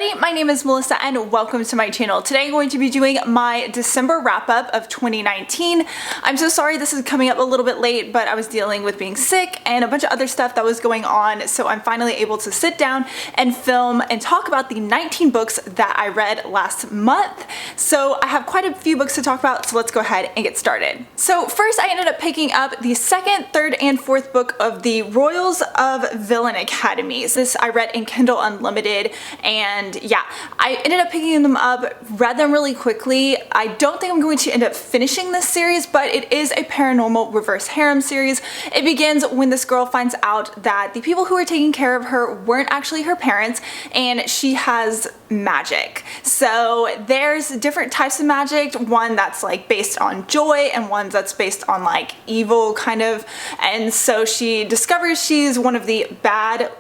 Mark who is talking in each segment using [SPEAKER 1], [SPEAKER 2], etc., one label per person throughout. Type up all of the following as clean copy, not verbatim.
[SPEAKER 1] everybody, my name is Melissa and welcome to my channel. Today I'm going to be doing my December wrap-up of 2019. I'm so sorry this is coming up a little bit late, but I was dealing with being sick and a bunch of other stuff that was going on, so I'm finally able to sit down and film and talk about the 19 books that I read last month. So I have quite a few books to talk about, so let's go ahead and get started. So first I ended up picking up the second, third, and fourth book of the Royals of Villain Academies. This I read in Kindle Unlimited, and yeah, I ended up picking them up, read them really quickly. I don't think I'm going to end up finishing this series, but it is a paranormal reverse harem series. It begins when this girl finds out that the people who are taking care of her weren't actually her parents, and she has magic. So there's different types of magic, one that's like based on joy and one that's based on like evil kind of, and so she discovers she's one of the bad,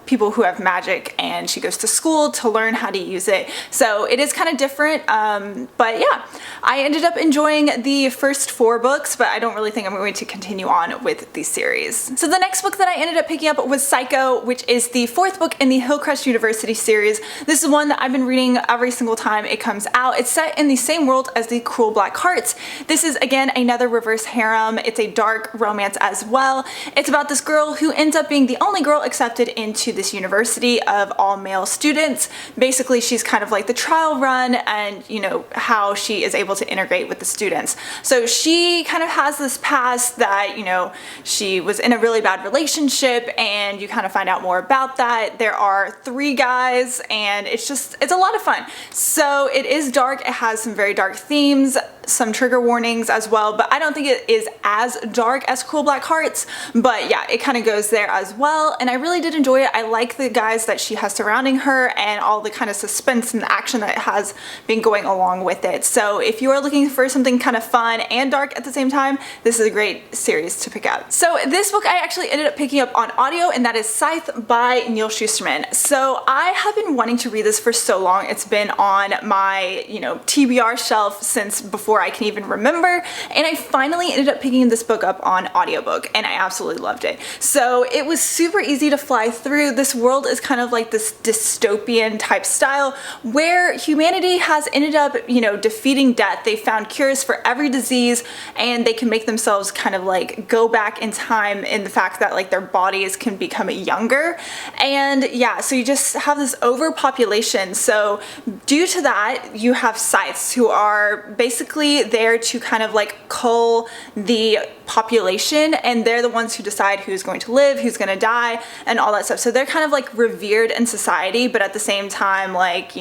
[SPEAKER 1] people who have magic, and she goes to school to learn how to use it. So it is kind of different, but yeah, I ended up enjoying the first 4 books, but I don't really think I'm going to continue on with the series. So the next book that I ended up picking up was Psycho, which is the 4th book in the Hillcrest University series. This is one that I've been reading every single time it comes out. It's set in the same world as the Cruel Black Hearts. This is again another reverse harem. It's a dark romance as well. It's about this girl who ends up being the only girl accepted into this university of all male students. Basically, she's kind of like the trial run, and how she is able to integrate with the students. So she kind of has this past that, she was in a really bad relationship, and you kind of find out more about that. There are 3 guys, and it's a lot of fun. So it is dark. It has some very dark themes, some trigger warnings as well, but I don't think it is as dark as Cruel Black Hearts, but yeah, it kind of goes there as well, and I really did enjoy it. I like the guys that she has surrounding her and all the kind of suspense and action that has been going along with it. So if you are looking for something kind of fun and dark at the same time, this is a great series to pick up. So this book I actually ended up picking up on audio, and that is Scythe by Neil Shusterman. So I have been wanting to read this for so long. It's been on my TBR shelf since before I can even remember, and I finally ended up picking this book up on audiobook, and I absolutely loved it. So it was super easy to fly through. This world is kind of like this dystopian type style where humanity has ended up defeating death. They found cures for every disease, and they can make themselves kind of like go back in time in the fact that like their bodies can become younger, and yeah, so you just have this overpopulation. So due to that, you have scythes who are basically there to kind of like cull the population, and they're the ones who decide who's going to live, who's going to die, and all that stuff. So they're kind of like revered in society, but at the same time, like,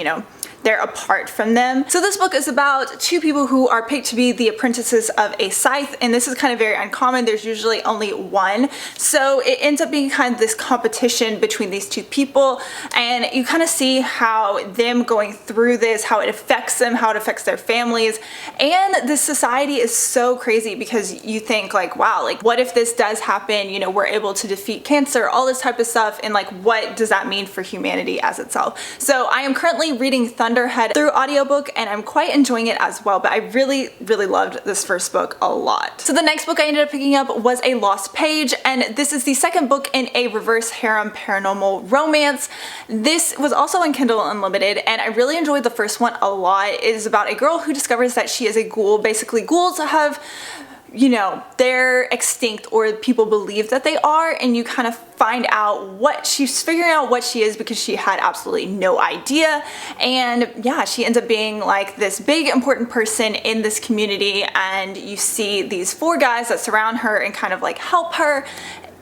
[SPEAKER 1] they're apart from them. So this book is about 2 people who are picked to be the apprentices of a scythe, and this is kind of very uncommon. There's usually only one. So it ends up being kind of this competition between these 2 people, and you kind of see how them going through this, how it affects them, how it affects their families. And this society is so crazy because you think like, wow, like what if this does happen? We're able to defeat cancer, all this type of stuff, and like what does that mean for humanity as itself? So I am currently reading Thunderhead through audiobook, and I'm quite enjoying it as well, but I really loved this first book a lot. So the next book I ended up picking up was A Lost Page, and this is the second book in a reverse harem paranormal romance. This was also on Kindle Unlimited, and I really enjoyed the first one a lot. It is about a girl who discovers that she is a ghoul. Basically, ghouls have they're extinct, or people believe that they are, and you kind of find out what she's figuring out what she is because she had absolutely no idea. And yeah, she ends up being like this big important person in this community, and you see these 4 guys that surround her and kind of like help her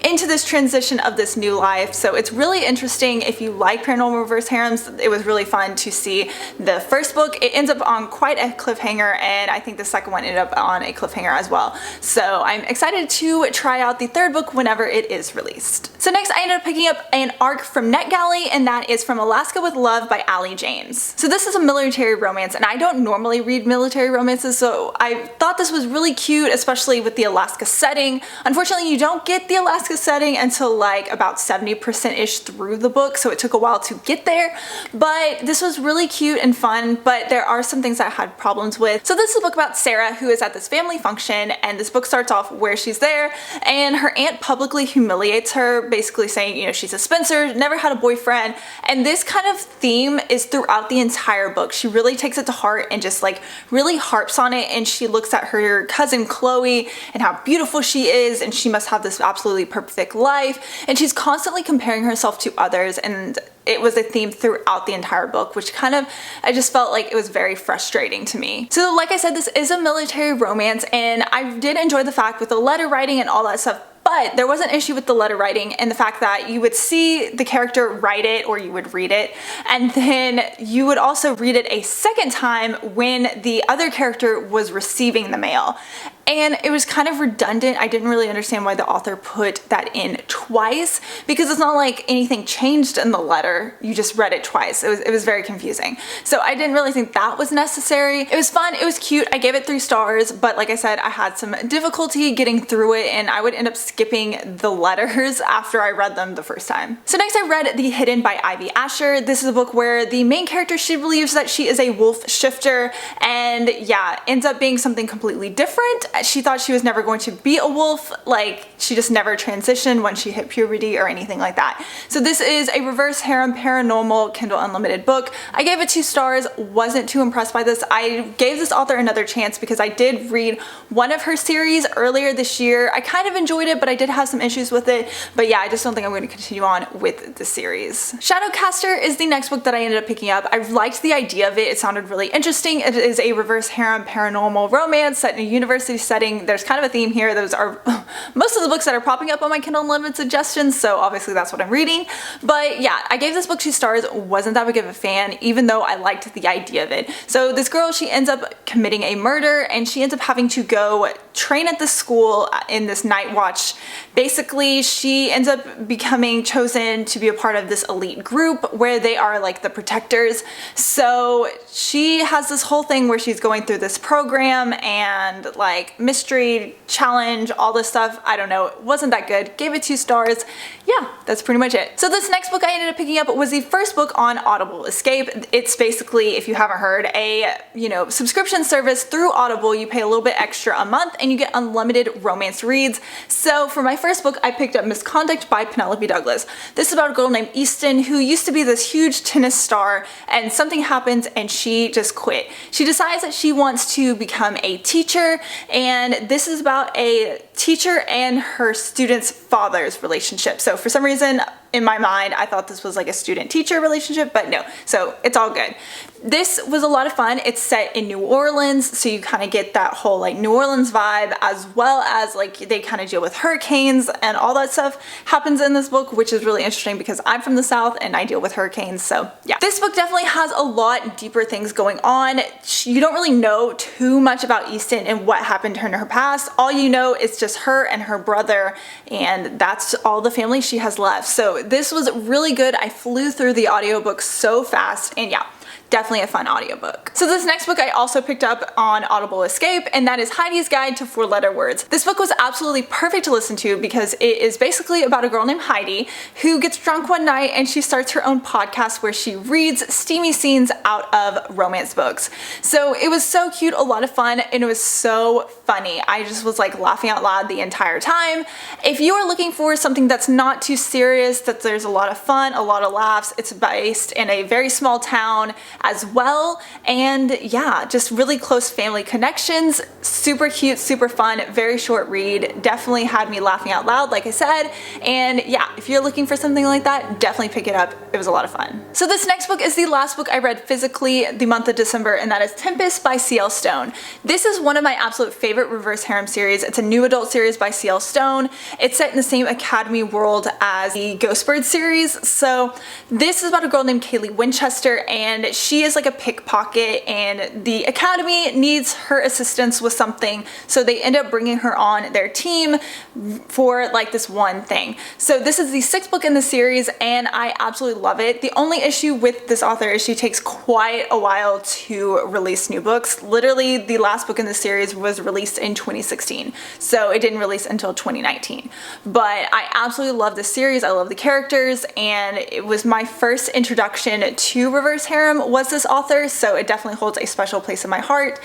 [SPEAKER 1] into this transition of this new life. So it's really interesting if you like paranormal reverse harems. It was really fun to see the first book. It ends up on quite a cliffhanger, and I think the second one ended up on a cliffhanger as well. So I'm excited to try out the 3rd book whenever it is released. So next I ended up picking up an arc from NetGalley, and that is From Alaska with Love by Allie James. So this is a military romance, and I don't normally read military romances, so I thought this was really cute, especially with the Alaska setting. Unfortunately, you don't get the Alaska Alaska setting until like about 70%-ish through the book, so it took a while to get there, but this was really cute and fun, but there are some things I had problems with. So this is a book about Sarah, who is at this family function, and this book starts off where she's there and her aunt publicly humiliates her, basically saying, you know, she's a Spencer, never had a boyfriend, and this kind of theme is throughout the entire book. She really takes it to heart and just like really harps on it, and she looks at her cousin Chloe and how beautiful she is, and she must have this absolutely perfect life, and she's constantly comparing herself to others, and it was a theme throughout the entire book, which kind of, I just felt like it was very frustrating to me. So like I said, this is a military romance, and I did enjoy the fact with the letter writing and all that stuff, but there was an issue with the letter writing and the fact that you would see the character write it, or you would read it, and then you would also read it a second time when the other character was receiving the mail. And it was kind of redundant. I didn't really understand why the author put that in twice, because it's not like anything changed in the letter. You just read it twice. It was very confusing. So I didn't really think that was necessary. It was fun. It was cute. I gave it 3 stars, but like I said, I had some difficulty getting through it, and I would end up skipping the letters after I read them the first time. So next I read The Hidden by Ivy Asher. This is a book where the main character, she believes that she is a wolf shifter, and yeah, ends up being something completely different. She thought she was never going to be a wolf, like she just never transitioned when she hit puberty or anything like that. So this is a reverse harem paranormal Kindle Unlimited book. I gave it 2 stars, wasn't too impressed by this. I gave this author another chance because I did read one of her series earlier this year. I kind of enjoyed it, but I did have some issues with it. But yeah, I just don't think I'm going to continue on with the series. Shadowcaster is the next book that I ended up picking up. I liked the idea of it. It sounded really interesting. It is a reverse harem paranormal romance set in a university setting. There's kind of a theme here. Those are most of the books that are popping up on my Kindle Unlimited suggestions, so obviously that's what I'm reading. But yeah, I gave this book 2 stars. Wasn't that big of a fan, even though I liked the idea of it. So this girl, she ends up committing a murder, and she ends up having to go train at the school in this night watch. Basically, she ends up becoming chosen to be a part of this elite group where they are like the protectors. So she has this whole thing where she's going through this program and like mystery, challenge, all this stuff. I don't know, it wasn't that good. Gave it 2 stars. Yeah, that's pretty much it. So this next book I ended up picking up was the first book on Audible Escape. It's basically, if you haven't heard, a subscription service through Audible. You pay a little bit extra a month and you get unlimited romance reads. So for my first book, I picked up Misconduct by Penelope Douglas. This is about a girl named Easton who used to be this huge tennis star, and something happens and she just quit. She decides that she wants to become a teacher, and this is about a teacher and her student's father's relationship. So for some reason, in my mind, I thought this was like a student-teacher relationship, but no, so it's all good. This was a lot of fun. It's set in New Orleans, so you kind of get that whole like New Orleans vibe, as well as like they kind of deal with hurricanes and all that stuff happens in this book, which is really interesting because I'm from the South and I deal with hurricanes. So yeah, this book definitely has a lot deeper things going on. You don't really know too much about Easton and what happened to her in her past. All you know is just her and her brother, and that's all the family she has left. So this was really good. I flew through the audiobook so fast, and yeah, definitely a fun audiobook. So this next book I also picked up on Audible Escape, and that is Heidi's Guide to 4-Letter Words. This book was absolutely perfect to listen to because it is basically about a girl named Heidi who gets drunk one night and she starts her own podcast where she reads steamy scenes out of romance books. So it was so cute, a lot of fun, and it was so funny. I just was like laughing out loud the entire time. If you are looking for something that's not too serious, that there's a lot of fun, a lot of laughs, it's based in a very small town as well, and yeah, just really close family connections, super cute, super fun, very short read, definitely had me laughing out loud like I said, and yeah, if you're looking for something like that, definitely pick it up. It was a lot of fun. So this next book is the last book I read physically the month of December, and that is Tempest by C.L. Stone. This is one of my absolute favorite reverse harem series. It's a new adult series by C.L. Stone. It's set in the same Academy world as the Ghostbird series. So this is about a girl named Kaylee Winchester, and she is like a pickpocket and the academy needs her assistance with something, so they end up bringing her on their team for like this one thing. So this is the 6th book in the series and I absolutely love it. The only issue with this author is she takes quite a while to release new books. Literally the last book in the series was released in 2016, so it didn't release until 2019. But I absolutely love this series. I love the characters, and it was my first introduction to reverse harem was this author, so it definitely holds a special place in my heart.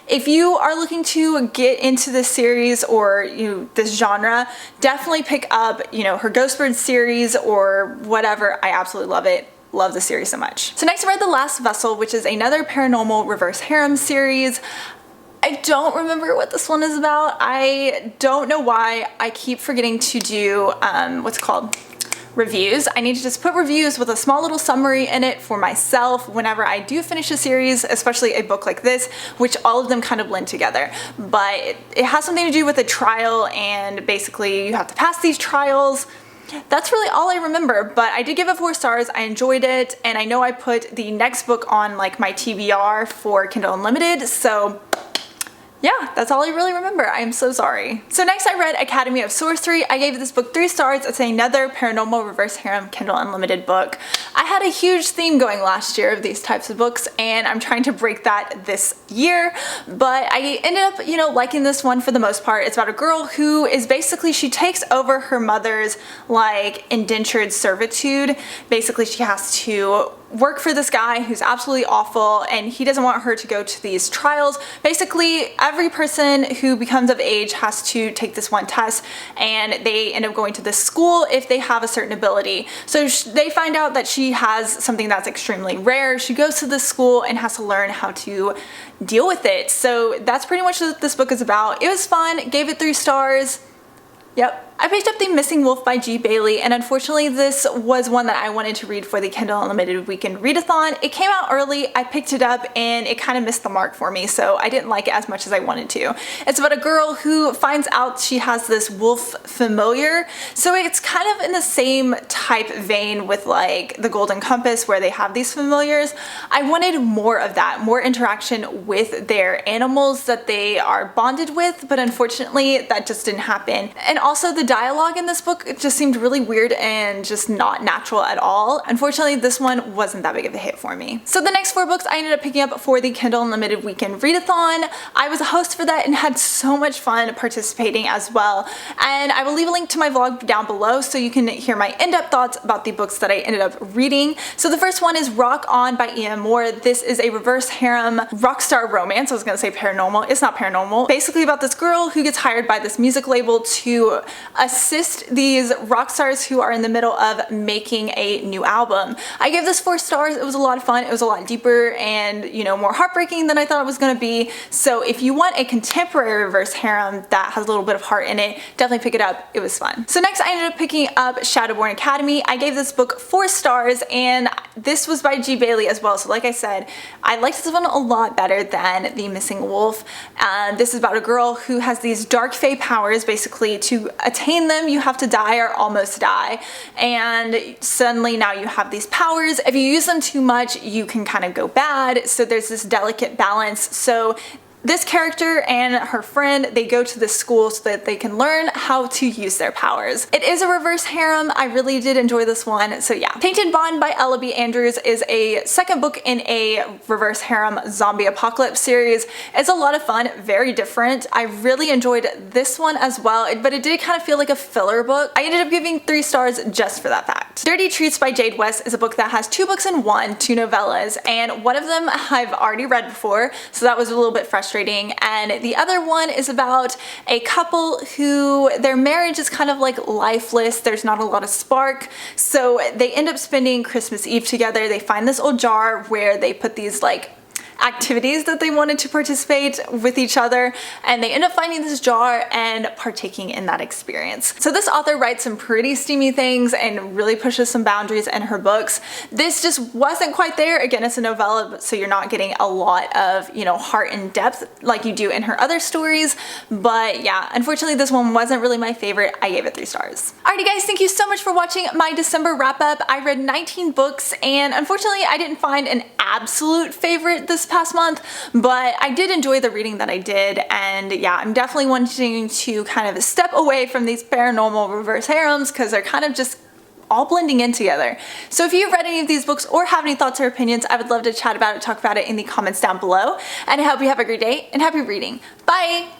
[SPEAKER 1] If you are looking to get into this series or this genre, definitely pick up her Ghostbird series or whatever. I absolutely love it. Love the series so much. So next I read The Last Vessel, which is another paranormal reverse harem series. I don't remember what this one is about. I don't know why I keep forgetting to do what's it called? Reviews. I need to just put reviews with a small little summary in it for myself whenever I do finish a series, especially a book like this, which all of them kind of blend together. But it has something to do with a trial, and basically you have to pass these trials. That's really all I remember, but I did give it 4 stars. I enjoyed it, and I know I put the next book on like my TBR for Kindle Unlimited, so yeah, that's all I really remember. I am so sorry. So next I read Academy of Sorcery. I gave this book 3 stars. It's another paranormal reverse harem Kindle Unlimited book. I had a huge theme going last year of these types of books, and I'm trying to break that this year, but I ended up, liking this one for the most part. It's about a girl who is basically, she takes over her mother's like indentured servitude. Basically, she has to work for this guy who's absolutely awful, and he doesn't want her to go to these trials. Basically, every person who becomes of age has to take this one test, and they end up going to this school if they have a certain ability. So they find out that she has something that's extremely rare. She goes to this school and has to learn how to deal with it. So that's pretty much what this book is about. It was fun, gave it 3 stars. Yep. I picked up The Missing Wolf by G. Bailey, and unfortunately this was one that I wanted to read for the Kindle Unlimited Weekend Readathon. It came out early, I picked it up, and it kind of missed the mark for me, so I didn't like it as much as I wanted to. It's about a girl who finds out she has this wolf familiar, so it's kind of in the same type vein with like the Golden Compass where they have these familiars. I wanted more of that, more interaction with their animals that they are bonded with, but unfortunately that just didn't happen. And also the dialogue in this book just seemed really weird and just not natural at all. Unfortunately, this one wasn't that big of a hit for me. So the next 4 books I ended up picking up for the Kindle Unlimited Weekend Readathon. I was a host for that and had so much fun participating as well. And I will leave a link to my vlog down below so you can hear my in-depth thoughts about the books that I ended up reading. So the first one is Rock On by Ian Moore. This is a reverse harem rock star romance. I was gonna say paranormal. It's not paranormal. Basically about this girl who gets hired by this music label to assist these rock stars who are in the middle of making a new album. I gave this 4 stars. It was a lot of fun. It was a lot deeper and, more heartbreaking than I thought it was going to be. So if you want a contemporary reverse harem that has a little bit of heart in it, definitely pick it up. It was fun. So next I ended up picking up Shadowborn Academy. I gave this book 4 stars, and this was by G. Bailey as well. So like I said, I liked this one a lot better than The Missing Wolf. This is about a girl who has these dark fae powers. Basically, to attain them you have to die or almost die, and suddenly now you have these powers. If you use them too much you can kind of go bad, so there's this delicate balance. So this character and her friend, they go to this school so that they can learn how to use their powers. It is a reverse harem. I really did enjoy this one, so yeah. Tainted Bond by Ella B. Andrews is a second book in a reverse harem zombie apocalypse series. It's a lot of fun, very different. I really enjoyed this one as well, but it did kind of feel like a filler book. I ended up giving 3 stars just for that fact. Dirty Treats by Jade West is a book that has 2 books in one, 2 novellas, and one of them I've already read before, so that was a little bit frustrating. And the other one is about a couple who their marriage is kind of like lifeless. There's not a lot of spark, so they end up spending Christmas Eve together. They find this old jar where they put these like activities that they wanted to participate with each other, and they end up finding this jar and partaking in that experience. So this author writes some pretty steamy things and really pushes some boundaries in her books. This just wasn't quite there. Again, it's a novella, so you're not getting a lot of, you know, heart and depth like you do in her other stories. But yeah, unfortunately this one wasn't really my favorite. I gave it 3 stars. Alrighty guys, thank you so much for watching my December wrap up. I read 19 books and unfortunately I didn't find an absolute favorite this past month, but I did enjoy the reading that I did, and yeah, I'm definitely wanting to kind of step away from these paranormal reverse harems because they're kind of just all blending in together. So if you've read any of these books or have any thoughts or opinions, I would love to chat about it, talk about it in the comments down below, and I hope you have a great day and happy reading. Bye!